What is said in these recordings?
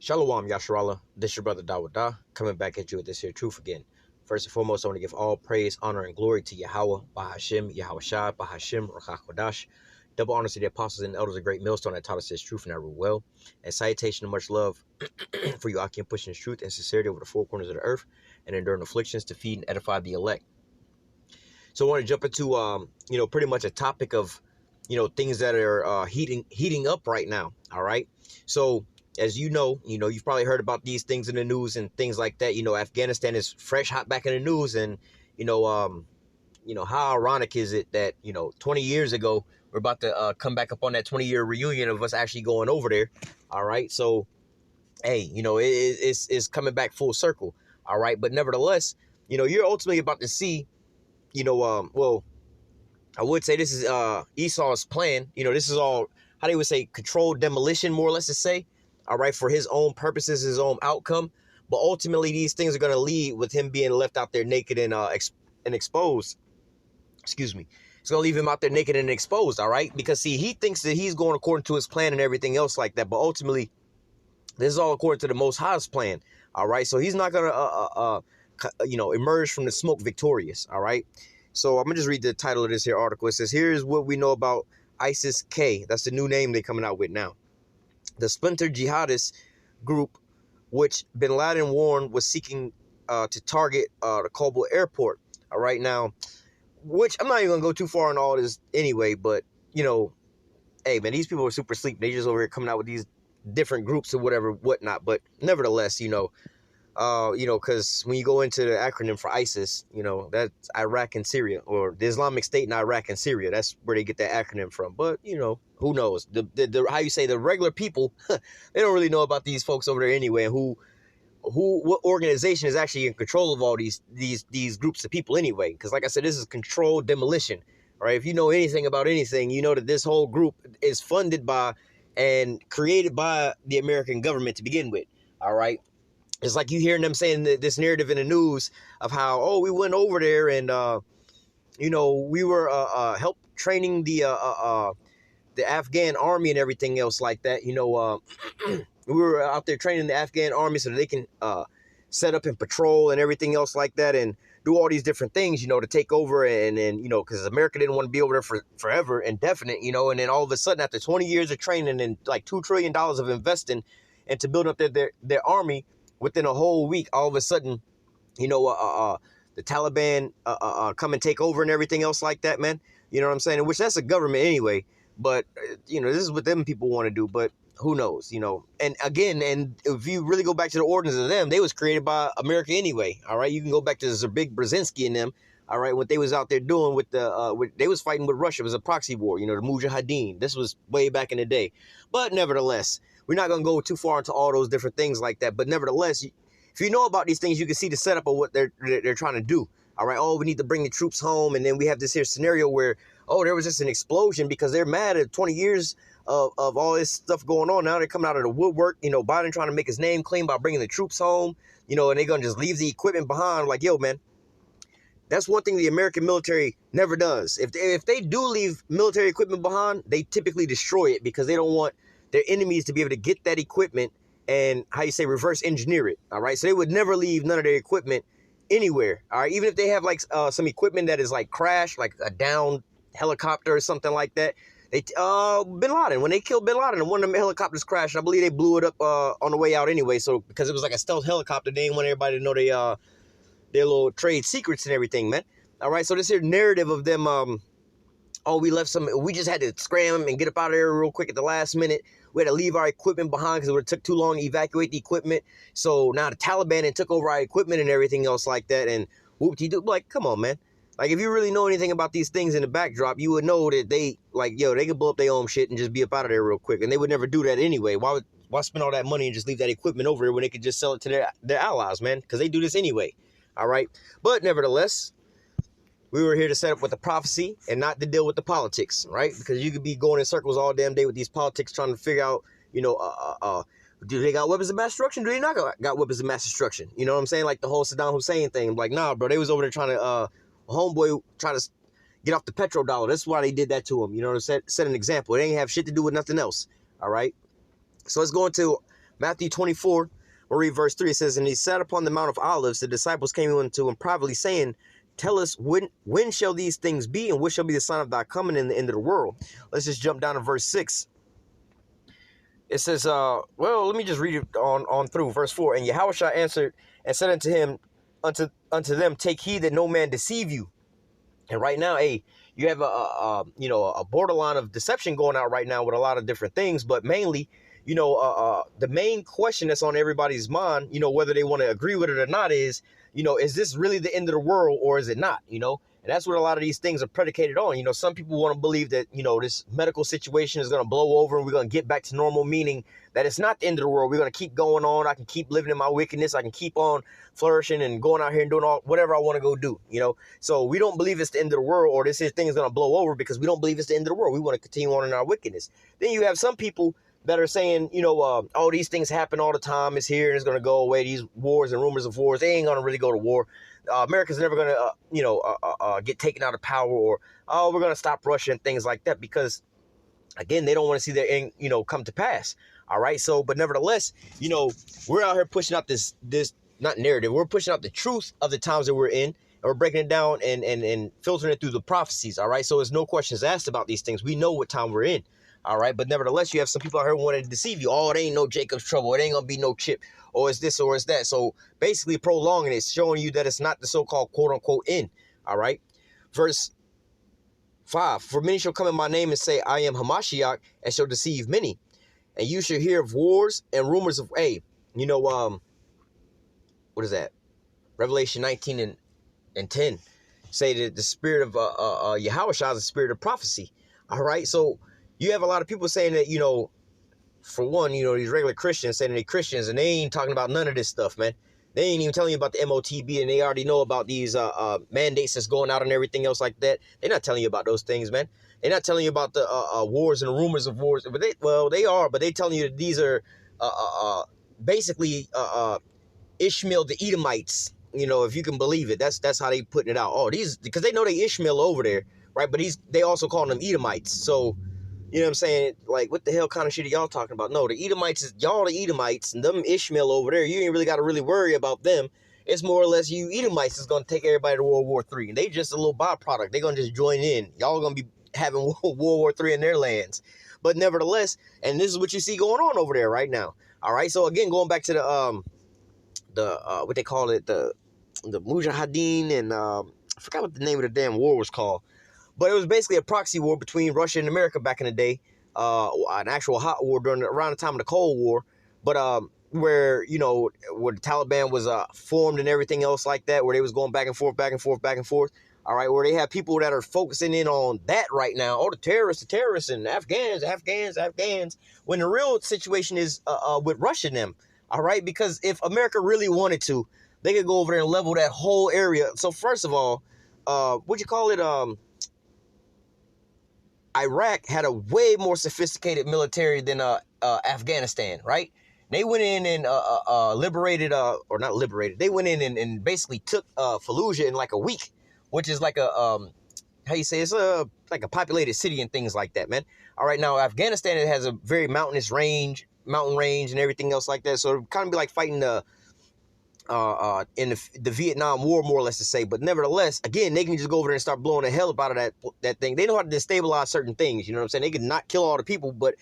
Shalom, Yasharallah. This your brother Dawada, coming back at you with this here truth again. First and foremost, I want to give all praise, honor, and glory to Yahweh, Bahashim, Yahweh Shai, Bahashim, Rakach Kodash. Double honors to the apostles and elders of Great Millstone that taught us this truth and that rule well. And salutation and much love for you, Akim, pushing this truth and sincerity over the four corners of the earth and enduring afflictions to feed and edify the elect. So I want to jump into, pretty much a topic of, things that are heating up right now. All right. So, as you've probably heard about these things in the news and things like that. Afghanistan is fresh hot back in the news, and how ironic is it that 20 years ago we're about to come back up on that 20-year reunion of us actually going over there. All right, so hey, it's coming back full circle. All right, but nevertheless, you're ultimately about to see, well, I would say this is Esau's plan. This is all how they would say controlled demolition, more or less to say. All right, for his own purposes, his own outcome. But ultimately, these things are going to lead with him being left out there naked and exposed. Excuse me. It's going to leave him out there naked and exposed, all right? Because, see, he thinks that he's going according to his plan and everything else like that. But ultimately, this is all according to the Most High's plan, all right? So he's not going to, emerge from the smoke victorious, all right? So I'm going to just read the title of this here article. It says, here's what we know about ISIS-K. That's the new name they're coming out with now. The splinter jihadist group, which bin Laden warned was seeking to target the Kabul airport. All right, now, which I'm not even going to go too far on all this anyway, but, hey, man, these people are super sleep. They just over here coming out with these different groups or whatnot. But nevertheless, because when you go into the acronym for ISIS, that's Iraq and Syria, or the Islamic State in Iraq and Syria. That's where they get that acronym from. But, who knows? The how you say the regular people, they don't really know about these folks over there anyway, and what organization is actually in control of all these groups of people anyway. Because like I said, this is controlled demolition. All right, if you know anything about anything, you know that this whole group is funded by and created by the American government to begin with. All right. It's like you hearing them saying this narrative in the news of how, we went over there and, we were help training the Afghan army and everything else like that. We were out there training the Afghan army so that they can set up and patrol and everything else like that and do all these different things, to take over. And because America didn't want to be over there for forever, indefinite, and then all of a sudden after 20 years of training and like $2 trillion of investing and to build up their army, within a whole week, all of a sudden, the Taliban come and take over and everything else like that, man. You know what I'm saying? Which that's a government anyway. But, this is what them people want to do. But who knows, And again, and if you really go back to the origins of them, they was created by America anyway. All right. You can go back to Zerbig Brzezinski and them. All right. What they was out there doing with they was fighting with Russia. It was a proxy war, the Mujahideen. This was way back in the day. But nevertheless, we're not going to go too far into all those different things like that. But nevertheless, if you know about these things, you can see the setup of what they're trying to do. All right. We need to bring the troops home. And then we have this here scenario where, there was just an explosion because they're mad at 20 years of all this stuff going on. Now they're coming out of the woodwork. Biden trying to make his name clean by bringing the troops home, and they're going to just leave the equipment behind. Like, yo, man, that's one thing the American military never does. If they do leave military equipment behind, they typically destroy it because they don't want their enemies to be able to get that equipment and, reverse engineer it. All right. So they would never leave none of their equipment anywhere. All right. Even if they have like some equipment that is like crashed, like a downed helicopter or something like that. Bin Laden, when they killed Bin Laden and one of them helicopters crashed, I believe they blew it up on the way out anyway. So because it was like a stealth helicopter, they didn't want everybody to know their little trade secrets and everything, man. All right. So this here narrative of them, we just had to scram and get up out of there real quick at the last minute. We had to leave our equipment behind because it took too long to evacuate the equipment. So now the Taliban took over our equipment and everything else like that. And whoop-de-doo, like, come on, man. Like, if you really know anything about these things in the backdrop, you would know that they could blow up their own shit and just be up out of there real quick. And they would never do that anyway. Why spend all that money and just leave that equipment over there when they could just sell it to their allies, man? Because they do this anyway. All right. But nevertheless, we were here to set up with the prophecy and not to deal with the politics, right? Because you could be going in circles all damn day with these politics trying to figure out, do they got weapons of mass destruction? Do they not got weapons of mass destruction? You know what I'm saying? Like the whole Saddam Hussein thing. Like, nah, bro, they was over there trying to, homeboy trying to get off the petrodollar. That's why they did that to him. You know what I'm saying? Set an example. It ain't have shit to do with nothing else. All right. So let's go into Matthew 24, we'll read verse 3. It says, and he sat upon the Mount of Olives. The disciples came unto him privately, saying, tell us, when shall these things be, and what shall be the sign of thy coming in the end of the world? Let's just jump down to verse 6. It says, well, let me just read it on through. Verse 4, and Yahushua answered and said unto him, unto them, take heed that no man deceive you. And right now, hey, you have a borderline of deception going out right now with a lot of different things, but mainly, the main question that's on everybody's mind, whether they want to agree with it or not is, is this really the end of the world or is it not, And that's what a lot of these things are predicated on. Some people want to believe that, this medical situation is going to blow over and we're going to get back to normal, meaning that it's not the end of the world. We're going to keep going on. I can keep living in my wickedness. I can keep on flourishing and going out here and doing whatever I want to go do, So we don't believe it's the end of the world or this thing is going to blow over because we don't believe it's the end of the world. We want to continue on in our wickedness. Then you have some people that are saying, oh, these things happen all the time. It's here and it's going to go away. These wars and rumors of wars, they ain't going to really go to war. America's never going to, get taken out of power or, oh, we're going to stop Russia and things like that because, again, they don't want to see their end, come to pass. All right. So, but nevertheless, we're out here pushing out this not narrative. We're pushing out the truth of the times that we're in. And we're breaking it down and filtering it through the prophecies. All right. So there's no questions asked about these things. We know what time we're in. All right. But nevertheless, you have some people out here wanting to deceive you. Oh, it ain't no Jacob's trouble. It ain't going to be no chip. Or it's this or it's that. So basically prolonging it, showing you that it's not the so-called quote unquote end. All right. Verse 5. For many shall come in my name and say, I am Hamashiach, and shall deceive many. And you shall hear of wars and rumors of, what is that? Revelation 19 and 10 say that the spirit of Yahushua is the spirit of prophecy. All right. So you have a lot of people saying that, for one, these regular Christians saying they're Christians and they ain't talking about none of this stuff, man. They ain't even telling you about the MOTB and they already know about these mandates that's going out and everything else like that. They're not telling you about those things, man. They're not telling you about the wars and rumors of wars. But they are, but they telling you that these are basically Ishmael the Edomites, if you can believe it. That's how they putting it out. Oh, these, because they know they Ishmael over there, right? But they also calling them Edomites. So, you know what I'm saying? Like, what the hell kind of shit are y'all talking about? No, the Edomites is y'all the Edomites, and them Ishmael over there, you ain't really got to really worry about them. It's more or less you Edomites is going to take everybody to World War III. And they just a little byproduct. They're going to just join in. Y'all going to be having World War III in their lands. But nevertheless, and this is what you see going on over there right now. All right. So again, going back to the what they call it, the Mujahideen, and I forgot what the name of the damn war was called. But it was basically a proxy war between Russia and America back in the day, an actual hot war around the time of the Cold War. But where the Taliban was formed and everything else like that, where they was going back and forth. All right, where they have people that are focusing in on that right now. Oh, the terrorists, and Afghans. When the real situation is with Russia and them. All right, because if America really wanted to, they could go over there and level that whole area. So first of all, Iraq had a way more sophisticated military than Afghanistan, right? They went in and liberated, or not liberated. They went in and basically took Fallujah in like a week, which is like a how you say, it's like a populated city and things like that, man. All right, now Afghanistan, it has a very mountain range and everything else like that. So it kind of be like fighting in the Vietnam War, more or less to say. But nevertheless, again, they can just go over there and start blowing the hell up out of that thing. They know how to destabilize certain things. You know what I'm saying? They can not kill all the people, but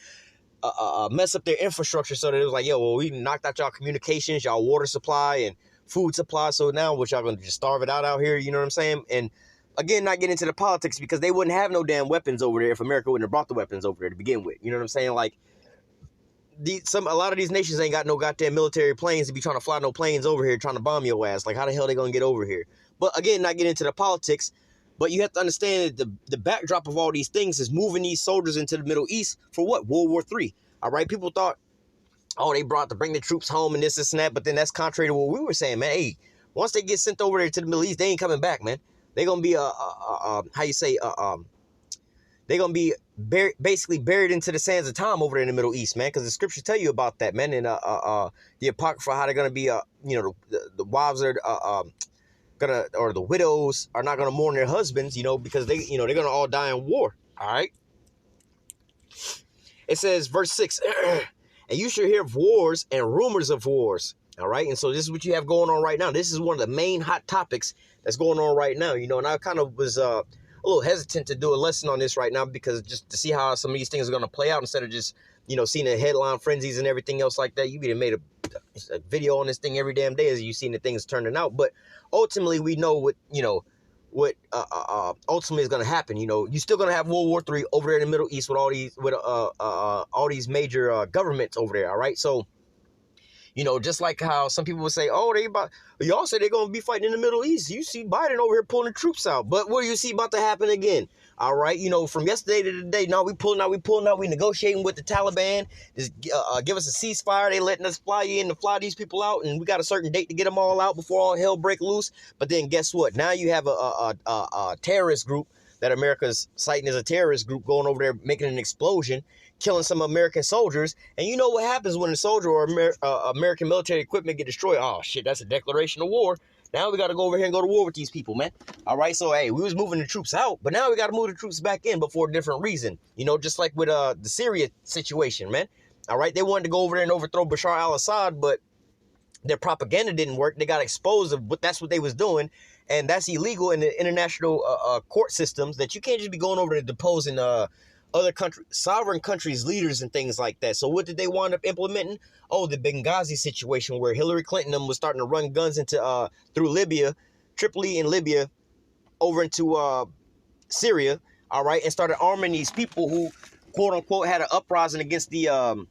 mess up their infrastructure so that it was like, yo, well, we knocked out y'all communications, y'all water supply and food supply. So now what, y'all gonna just starve it out here? You know what I'm saying? And again, not get into the politics, because they wouldn't have no damn weapons over there if America wouldn't have brought the weapons over there to begin with. You know what I'm saying? Like, a lot of these nations ain't got no goddamn military planes to be trying to fly no planes over here trying to bomb your ass. Like, how the hell they gonna get over here? But again, not get into the politics, but you have to understand that the backdrop of all these things is moving these soldiers into the Middle East for what? World War III. All right, people thought, oh, they brought to bring the troops home and this and that, but then that's contrary to what we were saying, man. Hey, once they get sent over there to the Middle East, they ain't coming back, man. They're gonna be they're going to be basically buried into the sands of time over there in the Middle East, man, because the scriptures tell you about that, man. And the Apocrypha, how they're going to be, the wives are or the widows are not going to mourn their husbands, because they're going to all die in war. All right. It says, verse 6, And you should hear of wars and rumors of wars. All right. And so this is what you have going on right now. This is one of the main hot topics that's going on right now, you know, and I kind of was a little hesitant to do a lesson on this right now because just to see how some of these things are going to play out instead of just, you know, seeing the headline frenzies and everything else like that. You could have made a video on this thing every damn day as you seen the things turning out. But ultimately, we know what, you know, what ultimately is going to happen. You know, you're still going to have World War III over there in the Middle East with all these major governments over there. All right. So, you know, just like how some people would say, oh, y'all say they're going to be fighting in the Middle East. You see Biden over here pulling the troops out. But what do you see about to happen again? All right. You know, from yesterday to today, no, we pulling out. We negotiating with the Taliban. Just give us a ceasefire. They letting us fly in to fly these people out. And we got a certain date to get them all out before all hell break loose. But then guess what? Now you have a terrorist group that America's citing as a terrorist group going over there making an explosion, killing some American soldiers. And you know what happens when a soldier or American military equipment get destroyed? Oh, shit, that's a declaration of war. Now we got to go over here and go to war with these people, man. All right, so, hey, we was moving the troops out, but now we got to move the troops back in, but for a different reason. You know, just like with the Syria situation, man. All right, they wanted to go over there and overthrow Bashar al-Assad, but their propaganda didn't work. They got exposed of that's what they was doing. And that's illegal in the international court systems, that you can't just be going over to deposing other sovereign countries' leaders and things like that. So what did they wind up implementing? Oh, the Benghazi situation where Hillary Clinton was starting to run guns into through Libya, Tripoli and Libya, over into Syria, all right, and started arming these people who, quote unquote, had an uprising against the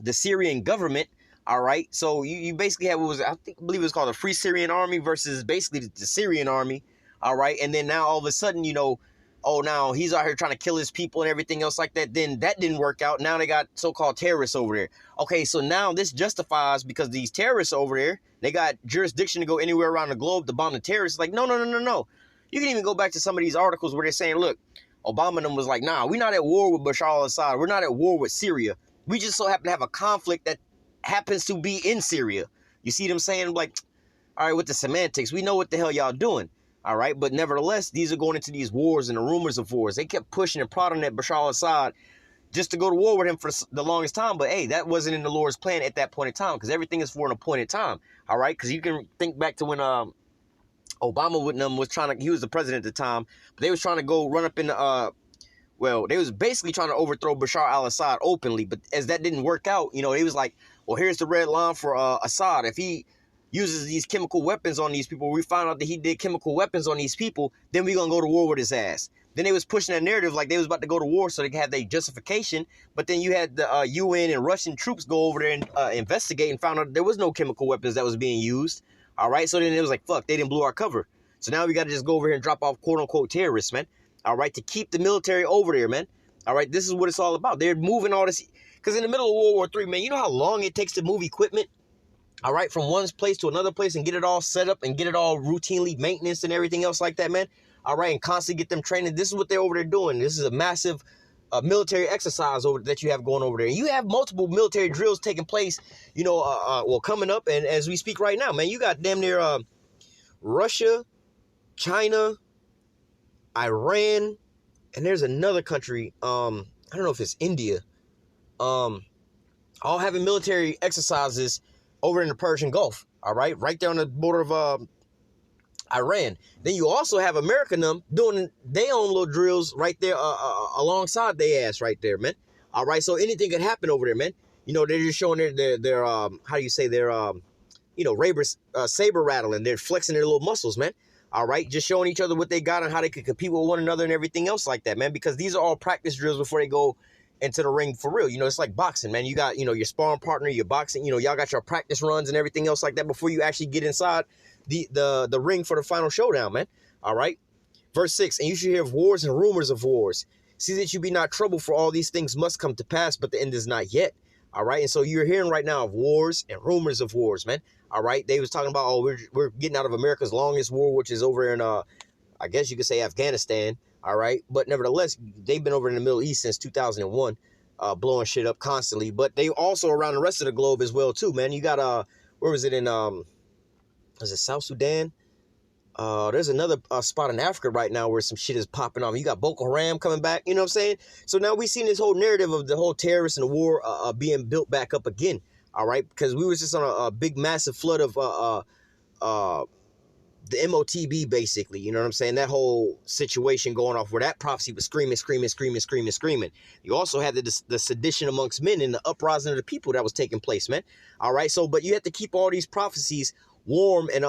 Syrian government. All right, so you basically have what was, I believe it was called the Free Syrian Army versus basically the Syrian Army. All right, and then now all of a sudden, you know, oh, now he's out here trying to kill his people and everything else like that. Then that didn't work out. Now they got so-called terrorists over there. Okay, so now this justifies, because these terrorists over there, they got jurisdiction to go anywhere around the globe to bomb the terrorists. Like, no. You can even go back to some of these articles where they're saying, look, Obama and them was like, nah, we're not at war with Bashar al-Assad. We're not at war with Syria. We just so happen to have a conflict that happens to be in Syria. You see them saying, like, all right, with the semantics, we know what the hell y'all doing. All right, but nevertheless, these are going into these wars and the rumors of wars. They kept pushing and prodding at Bashar al-Assad just to go to war with him for the longest time. But hey, that wasn't in the Lord's plan at that point in time, because everything is for an appointed time. All right, because you can think back to when Obama with them was trying to, he was the president at the time, but they was trying to go run up in the well, they was basically trying to overthrow Bashar al-Assad openly. But as that didn't work out, you know, he was like, well, here's the red line for Assad. If he uses these chemical weapons on these people, we find out that he did chemical weapons on these people, then we're going to go to war with his ass. Then they was pushing that narrative like they was about to go to war so they could have their justification. But then you had the UN and Russian troops go over there and investigate and found out there was no chemical weapons that was being used. All right, so then it was like, fuck, they didn't blow our cover. So now we got to just go over here and drop off quote-unquote terrorists, man. All right, to keep the military over there, man. All right, this is what it's all about. They're moving all this. Because in the middle of World War III, man, you know how long it takes to move equipment? All right, from one place to another place and get it all set up and get it all routinely maintenance and everything else like that, man. All right, and constantly get them training. This is what they're over there doing. This is a massive military exercise that you have going over there. You have multiple military drills taking place, you know, well, coming up. And as we speak right now, man, you got damn near Russia, China, Iran, and there's another country, I don't know if it's India, all having military exercises over in the Persian Gulf, all right there on the border of Iran. Then you also have America and them doing their own little drills right there alongside their ass right there, man. All right, so anything could happen over there, man. You know, they're just showing their how do you say, their you know, saber rattling. They're flexing their little muscles, man. All right, just showing each other what they got and how they could compete with one another and everything else like that, man. Because these are all practice drills before they go into the ring for real. You know, it's like boxing, man. You got, you know, your sparring partner, your boxing, you know, y'all got your practice runs and everything else like that before you actually get inside the ring for the final showdown, man. All right. Verse 6, and you should hear of wars and rumors of wars. See that you be not troubled, for all these things must come to pass, but the end is not yet. All right. And so you're hearing right now of wars and rumors of wars, man. All right. They was talking about, oh, we're getting out of America's longest war, which is over in, I guess you could say, Afghanistan. All right. But nevertheless, they've been over in the Middle East since 2001, blowing shit up constantly. But they also around the rest of the globe as well, too, man. You got, where was it in, was it South Sudan? There's another spot in Africa right now where some shit is popping off. You got Boko Haram coming back, you know what I'm saying? So now we seen this whole narrative of the whole terrorists and the war being built back up again, all right? Because we was just on a big, massive flood of the MOTB, basically, you know what I'm saying? That whole situation going off where that prophecy was screaming, screaming, screaming, screaming, screaming. You also had the sedition amongst men and the uprising of the people that was taking place, man. All right, so, but you have to keep all these prophecies warm and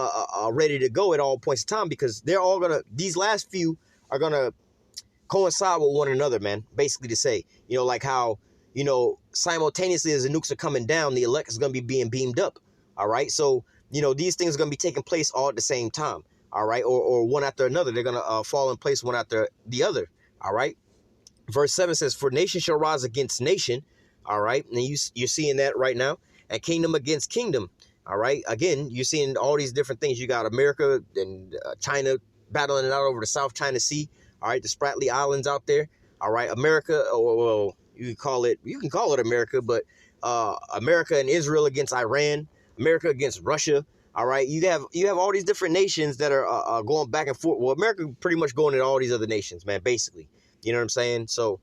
ready to go at all points in time, because they're all gonna, these last few are gonna coincide with one another, man. Basically to say, you know, like how, you know, simultaneously as the nukes are coming down, the elect is gonna be being beamed up. All right, so, you know, these things are going to be taking place all at the same time, all right, or one after another. They're going to fall in place one after the other, all right. Verse 7 says, for nation shall rise against nation, all right, and you're seeing that right now, and kingdom against kingdom, all right. Again, you're seeing all these different things. You got America and China battling it out over the South China Sea, all right, the Spratly Islands out there, all right. America, well, you can call it America, but America and Israel against Iran, America against Russia, all right. You have all these different nations that are going back and forth. Well, America pretty much going at all these other nations, man, basically. You know what I'm saying? So,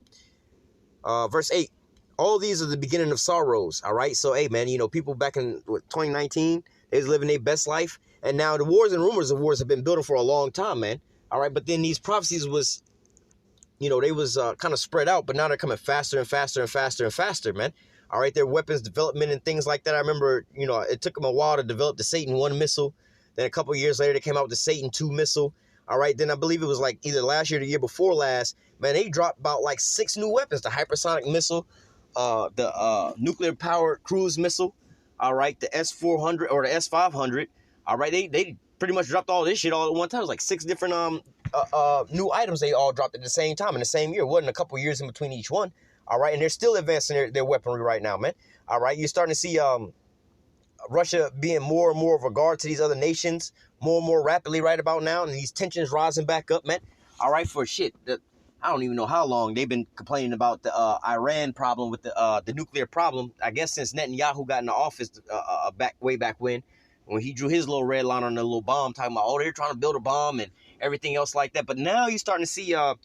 verse 8, all these are the beginning of sorrows, all right? So, hey, man, you know, people back in 2019, they was living their best life, and now the wars and rumors of wars have been building for a long time, man, all right? But then these prophecies was, you know, they was kind of spread out, but now they're coming faster and faster and faster and faster, man. All right, their weapons development and things like that. I remember, you know, it took them a while to develop the Satan 1 missile. Then a couple of years later, they came out with the Satan 2 missile. All right, then I believe it was like either last year or the year before last. Man, they dropped about like 6 new weapons. The hypersonic missile, the nuclear-powered cruise missile. All right, the S-400 or the S-500. All right, they pretty much dropped all this shit all at one time. It was like 6 different new items they all dropped at the same time in the same year. It wasn't a couple years in between each one. All right, and they're still advancing their weaponry right now, man. All right, you're starting to see Russia being more and more of a guard to these other nations more and more rapidly right about now, and these tensions rising back up, man. All right, for shit, I don't even know how long they've been complaining about the Iran problem with the nuclear problem. I guess since Netanyahu got in the office way back when he drew his little red line on the little bomb, talking about, oh, they're trying to build a bomb and everything else like that. But now you're starting to see how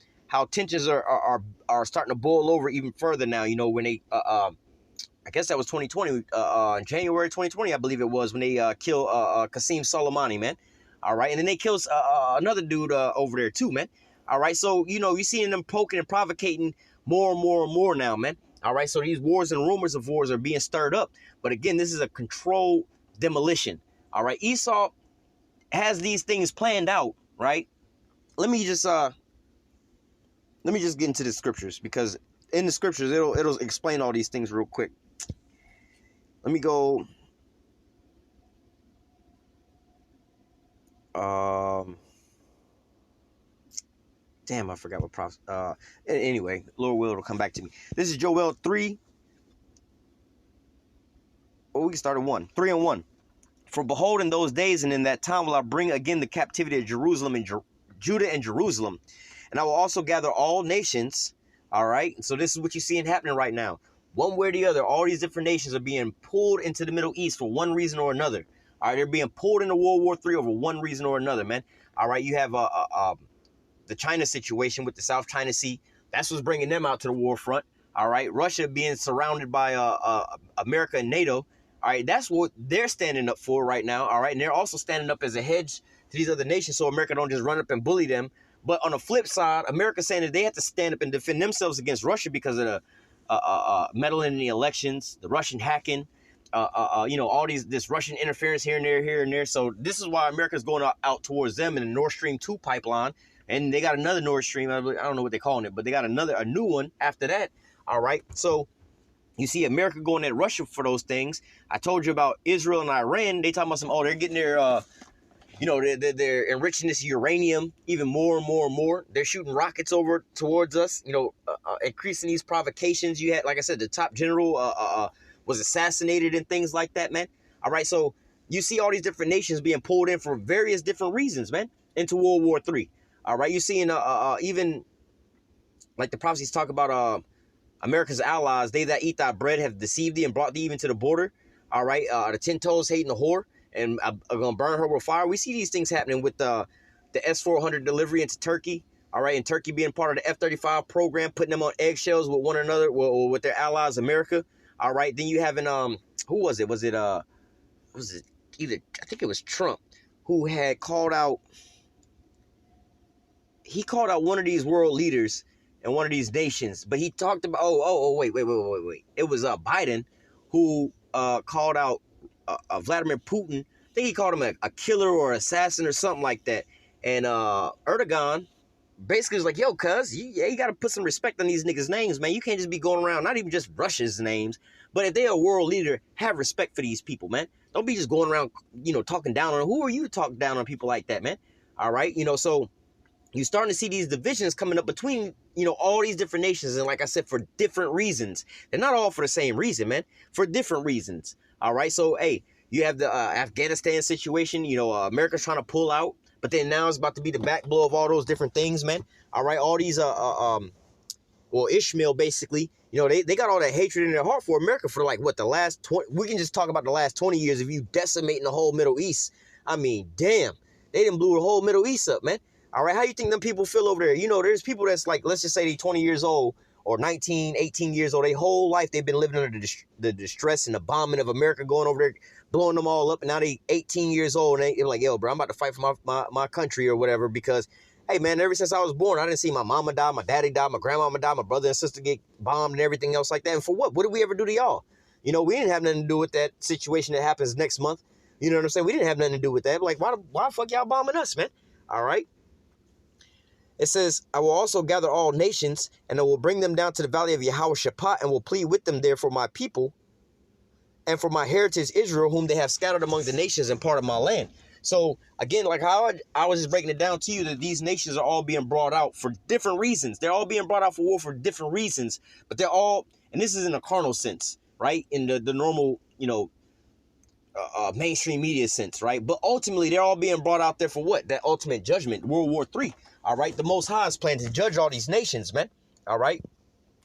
tensions are starting to boil over even further now. You know, when they, I guess that was 2020, in January 2020, I believe it was, when they killed Qasem Soleimani, man. All right, and then they killed another dude over there too, man. All right, so, you know, you're seeing them poking and provocating more and more and more now, man. All right, so these wars and rumors of wars are being stirred up. But again, this is a controlled demolition. All right, Esau has these things planned out, right? Let me just get into the scriptures, because in the scriptures it'll explain all these things real quick. Let me go. Damn, I forgot what props. Anyway, Lord will, it'll come back to me. This is Joel 3. Oh, we can start at 1. 3 and 1. For behold, in those days and in that time will I bring again the captivity of Jerusalem and Judah and Jerusalem, and I will also gather all nations. All right, so this is what you're seeing happening right now. One way or the other, all these different nations are being pulled into the Middle East for one reason or another. All right, they're being pulled into World War III over one reason or another, man. All right, you have the China situation with the South China Sea. That's what's bringing them out to the war front. All right, Russia being surrounded by America and NATO. All right, that's what they're standing up for right now. All right, and they're also standing up as a hedge to these other nations so America don't just run up and bully them. But on the flip side, America saying that they have to stand up and defend themselves against Russia because of the meddling in the elections, the Russian hacking, you know, all this Russian interference here and there. So this is why America's going out towards them in the Nord Stream 2 pipeline. And they got another Nord Stream. I don't know what they're calling it, but they got a new one after that. All right. So you see America going at Russia for those things. I told you about Israel and Iran. They talking about some, oh, they're getting their, you know, they're enriching this uranium even more and more and more. They're shooting rockets over towards us, you know, increasing these provocations. You had, like I said, the top general was assassinated and things like that, man. All right. So you see all these different nations being pulled in for various different reasons, man, into World War III. All right. You're seeing even like the prophecies talk about America's allies, they that eat thy bread have deceived thee and brought thee even to the border. All right. The 10 toes hating the whore and are going to burn her with fire. We see these things happening with the S-400 delivery into Turkey. All right, and Turkey being part of the F-35 program, putting them on eggshells with one another, or with their allies, America. All right, then you having who was it? Was it either, I think it was Trump, who had called out. He called out one of these world leaders in one of these nations, but he talked about wait. It was Biden who called out Vladimir Putin. I think he called him a killer or assassin or something like that. And Erdogan basically was like, yo, cuz, you got to put some respect on these niggas' names, man. You can't just be going around, not even just Russia's names, but if they're a world leader, have respect for these people, man. Don't be just going around, talking down on them. Who are you to talk down on people like that, man? All right, so you're starting to see these divisions coming up between, all these different nations. And like I said, for different reasons. They're not all for the same reason, man. For different reasons. All right. So, hey, you have the Afghanistan situation. America's trying to pull out. But then now it's about to be the back blow of all those different things, man. All right. All these, Ishmael, basically, they got all that hatred in their heart for America for like, what, the last 20, we can just talk about the last 20 years of you decimating the whole Middle East. I mean, damn, they done blew the whole Middle East up, man. All right, how you think them people feel over there? There's people that's like, let's just say they 20 years old or 19, 18 years old. Their whole life they've been living under the distress and the bombing of America, going over there, blowing them all up. And now they 18 years old and they're like, yo, bro, I'm about to fight for my country or whatever because, hey, man, ever since I was born, I didn't see my mama die, my daddy die, my grandmama die, my brother and sister get bombed and everything else like that. And for what? What did we ever do to y'all? We didn't have nothing to do with that situation that happens next month. You know what I'm saying? We didn't have nothing to do with that. Like, why the fuck y'all bombing us, man? All right. It says, I will also gather all nations, and I will bring them down to the valley of Yahweh-Shaphat, and will plead with them there for my people, and for my heritage Israel, whom they have scattered among the nations and part of my land. So, again, like how I was just breaking it down to you, that these nations are all being brought out for different reasons. They're all being brought out for war for different reasons, but they're all, and this is in a carnal sense, right? In the normal, mainstream media sense, right? But ultimately, they're all being brought out there for what? That ultimate judgment, World War III. All right, the Most High is planning to judge all these nations, man. All right,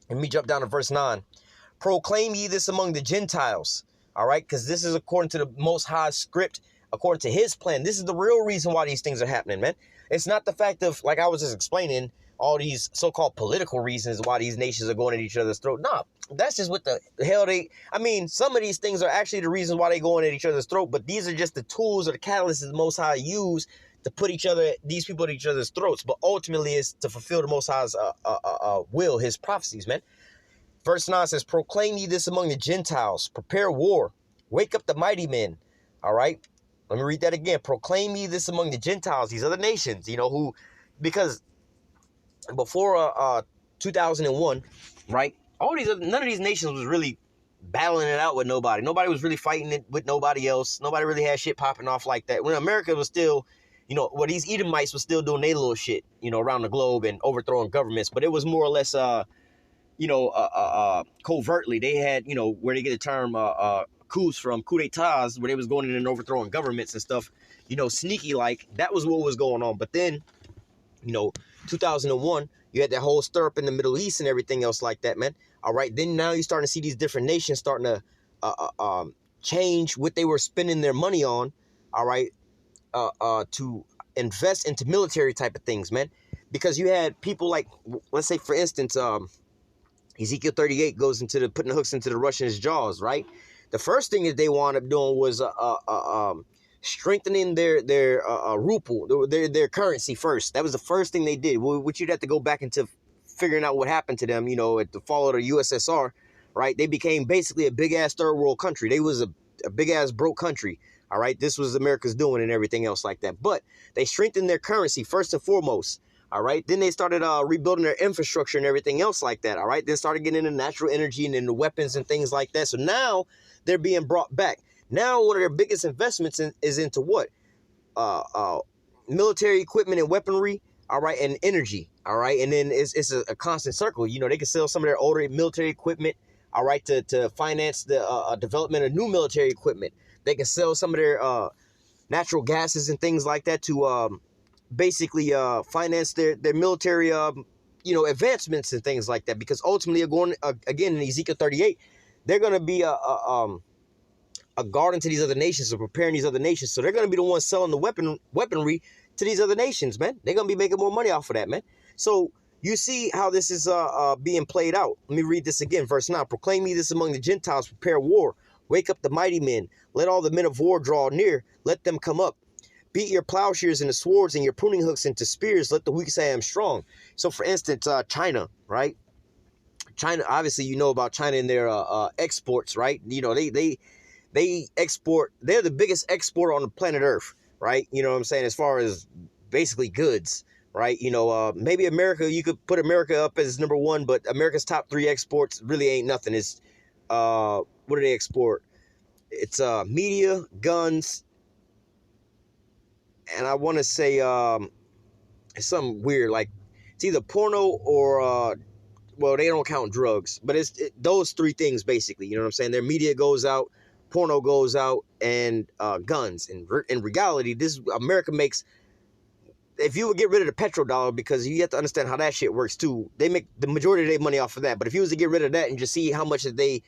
let me jump down to verse 9. Proclaim ye this among the Gentiles. All right, because this is according to the Most High's script, according to his plan. This is the real reason why these things are happening, man. It's not the fact of, like I was just explaining, all these so-called political reasons why these nations are going at each other's throat. Nah, that's just what the hell some of these things are actually the reasons why they're going at each other's throat, but these are just the tools or the catalysts that the Most High use to put these people at each other's throats. But ultimately, it's to fulfill the Most High's will, his prophecies, man. Verse 9 says, proclaim ye this among the Gentiles, prepare war, wake up the mighty men. All right, let me read that again. Proclaim ye this among the Gentiles, these other nations, because before 2001, right, none of these nations was really battling it out with nobody. Nobody was really fighting it with nobody else. Nobody really had shit popping off like that. When America was still, these Edomites was still doing their little shit, around the globe and overthrowing governments. But it was more or less, covertly. They had, where they get the term coups from, coup d'etats, where they was going in and overthrowing governments and stuff, sneaky like. That was what was going on. But then, 2001, you had that whole stir up in the Middle East and everything else like that, man. All right. Then now you're starting to see these different nations starting to change what they were spending their money on. All right. To invest into military type of things, man. Because you had people like, let's say, for instance, Ezekiel 38 goes into putting the hooks into the Russians' jaws, right? The first thing that they wound up doing was strengthening their ruble, their currency first. That was the first thing they did, which you'd have to go back into figuring out what happened to them, at the fall of the USSR, right? They became basically a big-ass third world country. They was a big-ass broke country, all right? This was America's doing and everything else like that. But they strengthened their currency first and foremost, all right? Then they started rebuilding their infrastructure and everything else like that, all right? Then started getting into natural energy and into weapons and things like that. So now they're being brought back. Now one of their biggest investments is into what? Military equipment and weaponry, all right, and energy, all right? And then it's a constant circle. They can sell some of their older military equipment, all right, to finance the development of new military equipment. They can sell some of their natural gases and things like that to basically finance their military, advancements and things like that. Because ultimately, again, in Ezekiel 38, they're going to be a garden to these other nations or preparing these other nations. So they're going to be the ones selling the weaponry to these other nations, man. They're going to be making more money off of that, man. So you see how this is being played out. Let me read this again. Verse 9. Proclaim ye this among the Gentiles. Prepare war. Wake up the mighty men. Let all the men of war draw near. Let them come up. Beat your plowshares into swords and your pruning hooks into spears. Let the weak say I am strong. So, for instance, China, right? China, obviously, you know about China and their exports, right? You know, they export. They're the biggest exporter on the planet Earth, right? You know what I'm saying? As far as basically goods, right? You know, maybe America, you could put America up as number one, but America's top 3 exports really ain't nothing. It's, what do they export? It's media, guns, and I want to say it's something weird, like it's either porno or well, they don't count drugs, but it's those 3 things basically. You know what I'm saying? Their media goes out, porno goes out, and guns. And in reality, this America makes. If you would get rid of the petrodollar, because you have to understand how that shit works too, they make the majority of their money off of that. But if you was to get rid of that and just see how much that they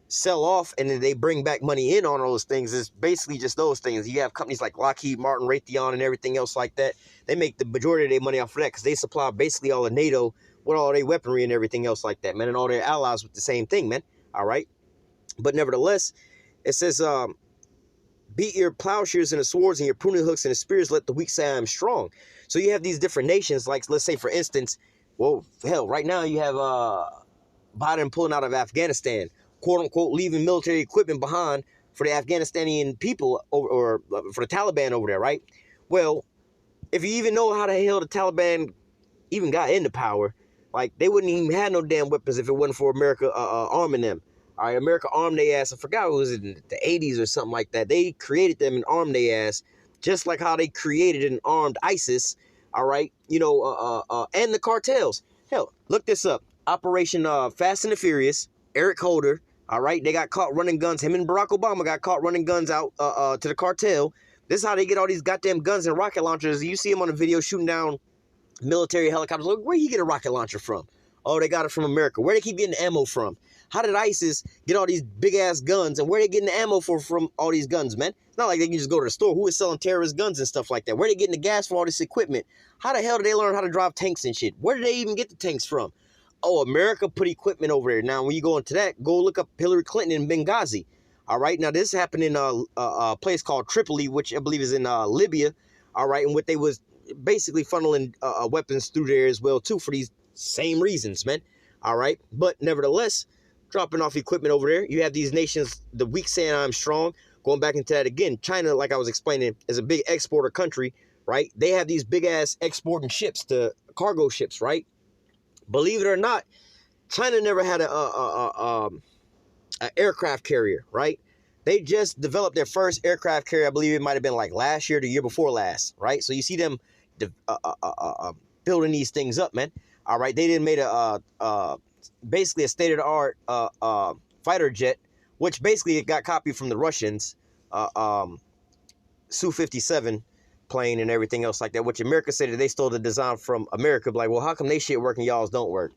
sell off and then they bring back money in on all those things, it's basically just those things. You have companies like Lockheed Martin, Raytheon, and everything else like that. They make the majority of their money off of that because they supply basically all of NATO with all their weaponry and everything else like that, man, and all their allies with the same thing, man. All right. But nevertheless, it says, beat your plowshares and the swords and your pruning hooks and the spears. Let the weak say I am strong. So you have these different nations, like, let's say, for instance, well, hell, right now you have Biden pulling out of Afghanistan, quote unquote, leaving military equipment behind for the Afghanistani people or for the Taliban over there, right? Well, if you even know how the hell the Taliban even got into power, like, they wouldn't even have no damn weapons if it wasn't for America arming them. All right, America armed their ass. I forgot what was it, in the 80s or something like that. They created them and armed their ass, just like how they created and armed ISIS. All right, you know, and the cartels. Hell, look this up. Operation Fast and the Furious. Eric Holder. All right, they got caught running guns. Him and Barack Obama got caught running guns out to the cartel. This is how they get all these goddamn guns and rocket launchers. You see them on the video shooting down military helicopters. Look, where you get a rocket launcher from? Oh, they got it from America. Where they keep getting the ammo from? How did ISIS get all these big ass guns, and where they getting the ammo from all these guns, man? It's not like they can just go to the store. Who is selling terrorist guns and stuff like that? Where they getting the gas for all this equipment? How the hell did they learn how to drive tanks and shit? Where did they even get the tanks from? Oh, America put equipment over there. Now, when you go into that, go look up Hillary Clinton in Benghazi. All right, now this happened in a place called Tripoli, which I believe is in Libya. All right, and what they was basically funneling weapons through there as well too for these same reasons, man. All right, but nevertheless, dropping off equipment over there. You have these nations, the weak saying I'm strong. Going back into that again, China, like I was explaining, is a big exporter country, right? They have these big ass exporting ships, to cargo ships, right? Believe it or not, China never had a aircraft carrier, right? They just developed their first aircraft carrier. I believe it might have been like last year, the year before last, right? So you see them building these things up, man. All right, they didn't made basically a state-of-the-art fighter jet, which basically it got copied from the Russians, Su-57 plane and everything else like that, which America said that they stole the design from America. But like, well, how come they shit work and y'all's don't work?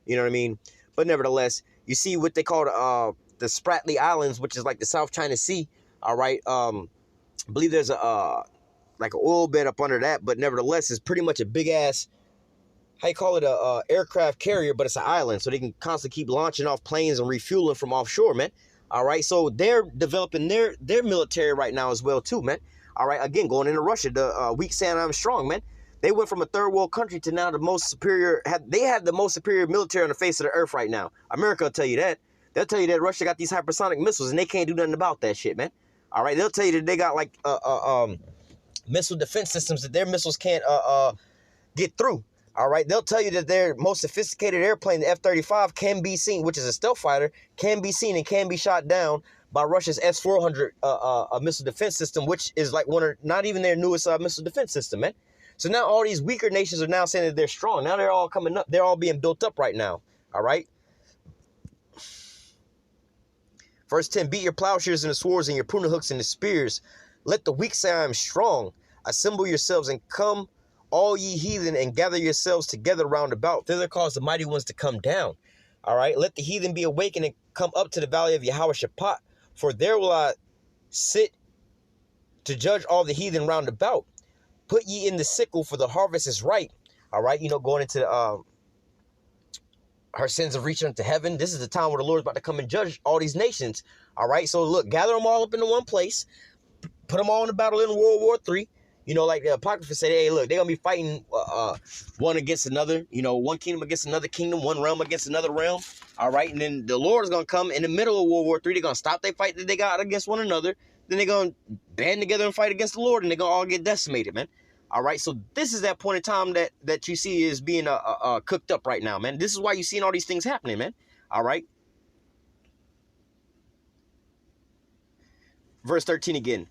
You know what I mean? But nevertheless, you see what they call the Spratly Islands, which is like the South China Sea. All right, I believe there's like an oil bed up under that, but nevertheless, it's pretty much a big ass, how you call it, a aircraft carrier, but it's an island, so they can constantly keep launching off planes and refueling from offshore, man. All right, so they're developing their military right now as well too, man. All right, again, going into Russia, the weak saying I'm strong, man. They went from a third world country to now the most superior. They have the most superior military on the face of the earth right now. America will tell you that. They'll tell you that Russia got these hypersonic missiles and they can't do nothing about that shit, man. All right, they'll tell you that they got like missile defense systems that their missiles can't get through. All right, they'll tell you that their most sophisticated airplane, the F-35, can be seen, which is a stealth fighter, can be seen and can be shot down by Russia's S-400 missile defense system, which is like not even their newest missile defense system, man. So now all these weaker nations are now saying that they're strong. Now they're all coming up. They're all being built up right now. All right. Verse 10, beat your plowshares and the swords and your pruning hooks and the spears. Let the weak say I am strong. Assemble yourselves and come, all ye heathen, and gather yourselves together round about. Thither cause the mighty ones to come down. All right. Let the heathen be awakened and come up to the valley of Yahweh-Shaphat. For there will I sit to judge all the heathen round about. Put ye in the sickle, for the harvest is ripe. All right, going into her sins of reaching up to heaven. This is the time where the Lord is about to come and judge all these nations. All right, so look, gather them all up into one place, put them all in the battle in World War III. Like the Apocrypha said, hey, look, they're going to be fighting one against another, one kingdom against another kingdom, one realm against another realm. All right, and then the Lord is going to come in the middle of World War III. They're going to stop their fight that they got against one another. Then they're going to band together and fight against the Lord, and they're going to all get decimated, man. All right, so this is that point in time that you see is being cooked up right now, man. This is why you're seeing all these things happening, man. All right. Verse 13 again.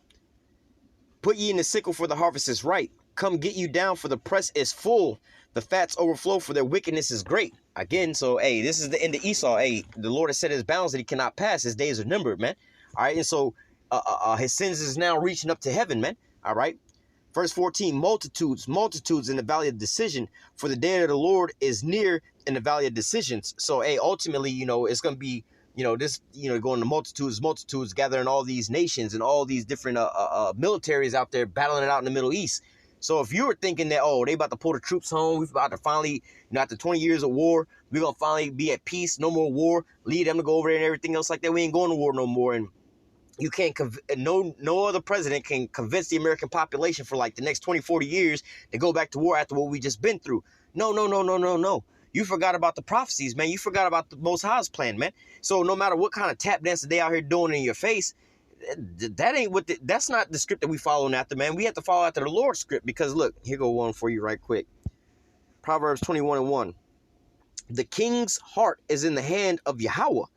Put ye in the sickle, for the harvest is ripe. Come get you down, for the press is full. The fats overflow, for their wickedness is great. Again, so, hey, this is the end of Esau. Hey, the Lord has set his bounds that he cannot pass. His days are numbered, man. All right, and so his sins is now reaching up to heaven, man. All right. Verse 14, multitudes in the valley of decision, for the day of the Lord is near in the valley of decisions. So, hey, ultimately, it's going to be, going to multitudes, gathering all these nations and all these different militaries out there battling it out in the Middle East. So if you were thinking that, oh, they about to pull the troops home, we're about to finally, after 20 years of war, we're going to finally be at peace, no more war, lead them to go over there and everything else like that. We ain't going to war no more. And you can't, no other president can convince the American population for like the next 20, 40 years to go back to war after what we just been through. No. You forgot about the prophecies, man. You forgot about the Most High's plan, man. So no matter what kind of tap dance that they out here doing in your face, that ain't that's not the script that we following after, man. We have to follow after the Lord's script, because look, here go one for you right quick. Proverbs 21:1. The king's heart is in the hand of Yahweh.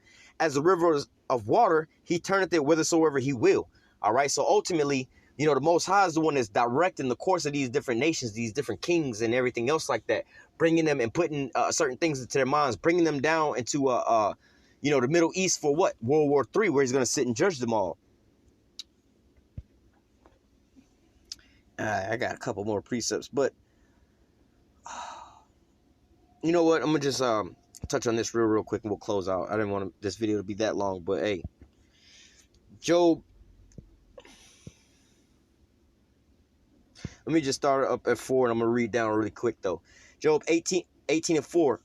As the rivers of water, he turneth it whithersoever he will. All right. So ultimately, the Most High is the one that's directing the course of these different nations, these different kings and everything else like that, bringing them and putting certain things into their minds, bringing them down into, the Middle East for what? World War III, where he's going to sit and judge them all. I got a couple more precepts, but you know what? I'm going to just touch on this real quick and we'll close out. I didn't want this video to be that long, but hey, Job. Let me just start up at 4, and I'm going to read down really quick, though. Job 18:4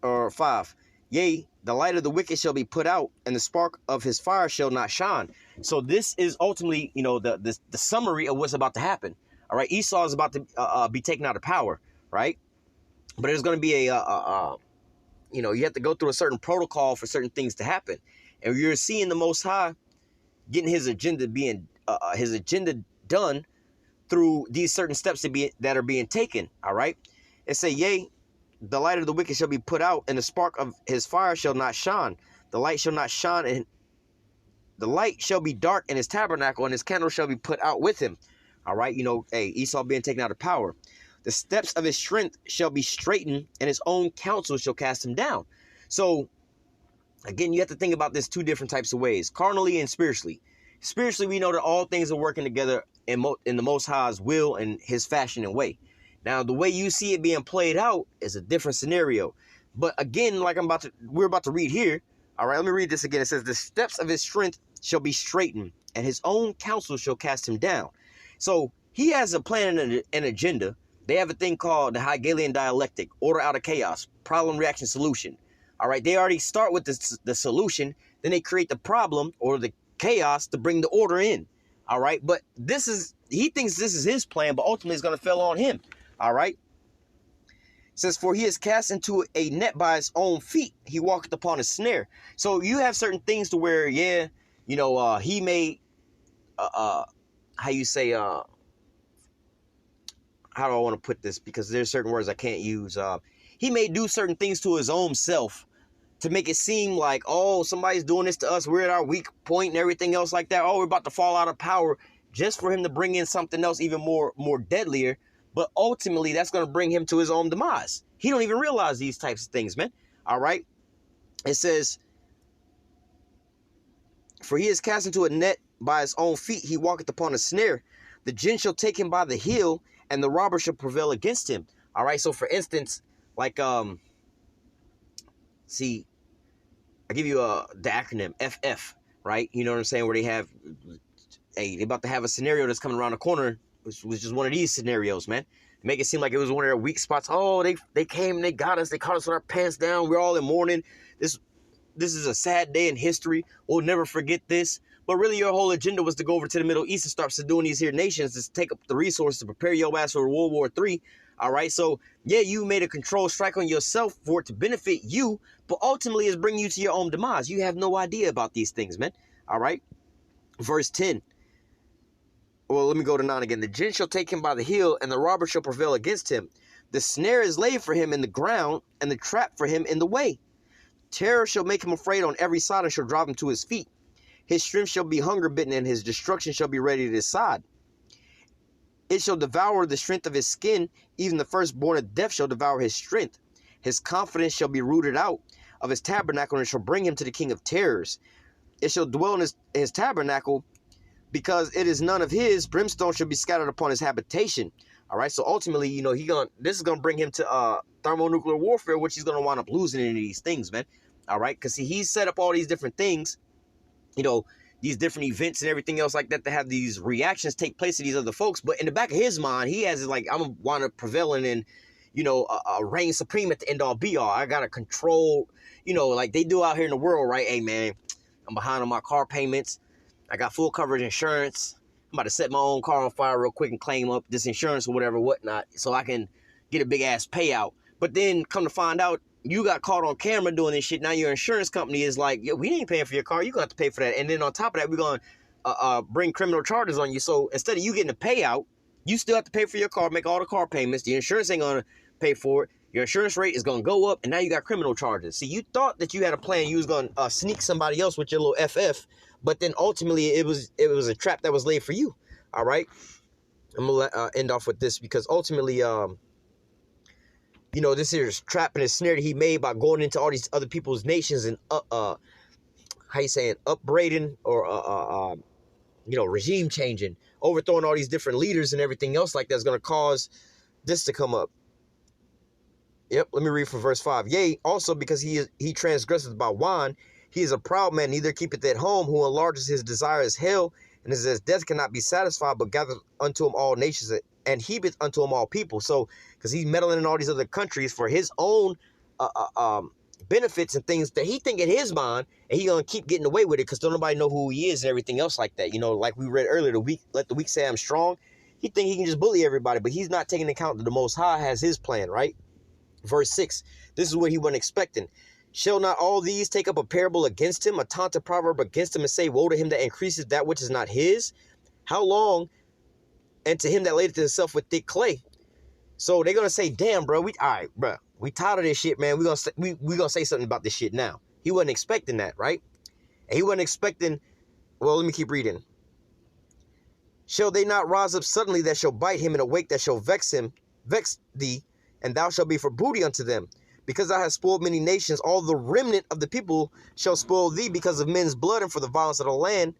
or 5. Yea, the light of the wicked shall be put out, and the spark of his fire shall not shine. So this is ultimately, the summary of what's about to happen. All right, Esau is about to be taken out of power, right? But there's going to be you have to go through a certain protocol for certain things to happen. And you're seeing the Most High getting his agenda done through these certain steps that are being taken. All right. It say, yea, the light of the wicked shall be put out, and the spark of his fire shall not shine. The light shall not shine, and the light shall be dark in his tabernacle, and his candle shall be put out with him. All right. Hey, Esau being taken out of power. The steps of his strength shall be straightened, and his own counsel shall cast him down. So again, you have to think about this two different types of ways, carnally and spiritually. Spiritually, we know that all things are working together in the Most High's will and his fashion and way. Now, the way you see it being played out is a different scenario. But again, like we're about to read here. All right, let me read this again. It says, the steps of his strength shall be straightened, and his own counsel shall cast him down. So he has a plan and an agenda. They have a thing called the Hegelian dialectic, order out of chaos, problem, reaction, solution. All right, they already start with the solution, then they create the problem or the chaos to bring the order in. All right, but he thinks this is his plan, but ultimately it's going to fall on him. All right. It says, for he is cast into a net by his own feet. He walketh upon a snare. So you have certain things to where, he may, how you say, how do I want to put this? Because there's certain words I can't use. He may do certain things to his own self to make it seem like, oh, somebody's doing this to us. We're at our weak point and everything else like that. Oh, we're about to fall out of power, just for him to bring in something else even more deadlier. But ultimately, that's going to bring him to his own demise. He don't even realize these types of things, man. All right. It says, for he is cast into a net by his own feet. He walketh upon a snare. The gin shall take him by the heel, and the robber shall prevail against him. All right. So, for instance, like, see, I give you the acronym FF, right? You know what I'm saying? Where they have, hey, they're about to have a scenario that's coming around the corner. which was just one of these scenarios, man. Make it seem like it was one of their weak spots. Oh, they came and they got us. They caught us with our pants down. We're all in mourning. This is a sad day in history. We'll never forget this. But really, your whole agenda was to go over to the Middle East and start subduing these here nations to take up the resources to prepare your ass for World War III. All right, so yeah, you made a controlled strike on yourself for it to benefit you, but ultimately it's bringing you to your own demise. You have no idea about these things, man. All right, verse 10. Well, let me go to 9 again. The gin shall take him by the heel, and the robber shall prevail against him. The snare is laid for him in the ground, and the trap for him in the way. Terror shall make him afraid on every side, and shall drive him to his feet. His strength shall be hunger bitten, and his destruction shall be ready at his side. It shall devour the strength of his skin. Even the firstborn of death shall devour his strength. His confidence shall be rooted out of his tabernacle, and it shall bring him to the king of terrors. It shall dwell in his tabernacle, because it is none of his. Brimstone shall be scattered upon his habitation. All right, so ultimately, you know, this is gonna bring him to thermonuclear warfare, which he's gonna wind up losing in these things, man. All right, because he's set up all these different things, you know, these different events and everything else like that to have these reactions take place to these other folks. But in the back of his mind, he has like, I'm gonna wind up prevailing and, you know, reign supreme at the end all be all. I gotta control, you know, like they do out here in the world, right? Hey man, I'm behind on my car payments. I got full coverage insurance. I'm about to set my own car on fire real quick and claim up this insurance or whatever, whatnot, so I can get a big ass payout. But then come to find out, you got caught on camera doing this shit. Now your insurance company is like, yo, we ain't paying for your car. You're going to have to pay for that. And then on top of that, we're going to bring criminal charges on you. So instead of you getting a payout, you still have to pay for your car, make all the car payments. The insurance ain't going to pay for it. Your insurance rate is going to go up, and now you got criminal charges. See, you thought that you had a plan. You was going to sneak somebody else with your little FF. But then ultimately, it was a trap that was laid for you. All right, I'm gonna end off with this because ultimately, you know, this here's trap and a snare that he made by going into all these other people's nations and how you saying, upbraiding or you know, regime changing, overthrowing all these different leaders and everything else like that's gonna cause this to come up. Yep, let me read from verse 5. Yea, also because he transgresseth by wine. He is a proud man, neither keepeth at home, who enlarges his desire as hell, and as death cannot be satisfied, but gathereth unto him all nations, and heapeth unto him all people. So, because he's meddling in all these other countries for his own benefits and things that he think in his mind, and he gonna keep getting away with it because don't nobody know who he is and everything else like that. You know, like we read earlier, let the weak say I'm strong. He think he can just bully everybody, but he's not taking into account that the Most High has his plan, right? Verse 6, this is what he wasn't expecting. Shall not all these take up a parable against him, a taunted proverb against him, and say, woe to him that increases that which is not his? How long? And to him that laid it to himself with thick clay. So they're gonna say, damn, bro, all right, bro, we tired of this shit, man. We gonna say something about this shit now. He wasn't expecting that, right? And he wasn't expecting. Well, let me keep reading. Shall they not rise up suddenly that shall bite him, and awake that shall vex thee, and thou shalt be for booty unto them? Because thou hast spoiled many nations, all the remnant of the people shall spoil thee because of men's blood and for the violence of the land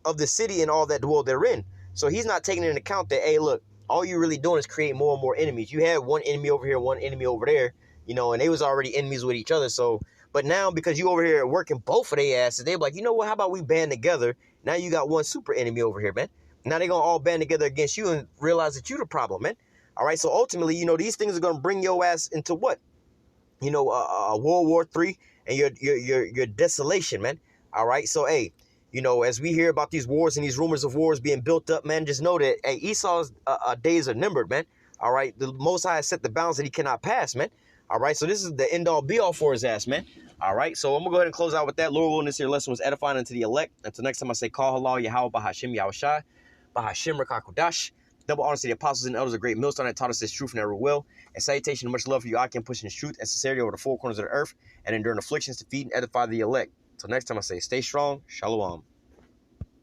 of the city and all that dwell therein. So he's not taking into account that, hey, look, all you really doing is create more and more enemies. You had one enemy over here, one enemy over there, you know, and they was already enemies with each other. So, but now because you over here working both of their asses, they're like, you know what, how about we band together? Now you got one super enemy over here, man. Now they're going to all band together against you and realize that you the problem, man. All right, so ultimately, you know, these things are going to bring your ass into what? You know, World War III and your desolation, man. All right, so, hey, you know, as we hear about these wars and these rumors of wars being built up, man, just know that, hey, Esau's days are numbered, man. All right, the Most High has set the bounds that he cannot pass, man. All right, so this is the end-all, be-all for his ass, man. All right, so I'm going to go ahead and close out with that. Lord willing, this here lesson was edifying unto the elect. Until next time, I say, call halal, Yahweh, Bahashim, Yahushai, Bahashim, Rakakudash. Double honor to the apostles and elders, a great millstone that taught us this truth and ever will. And salutation and much love for you. I can push in this truth and sincerity over the four corners of the earth and enduring afflictions to feed and edify the elect. Until next time, I say, stay strong. Shalom.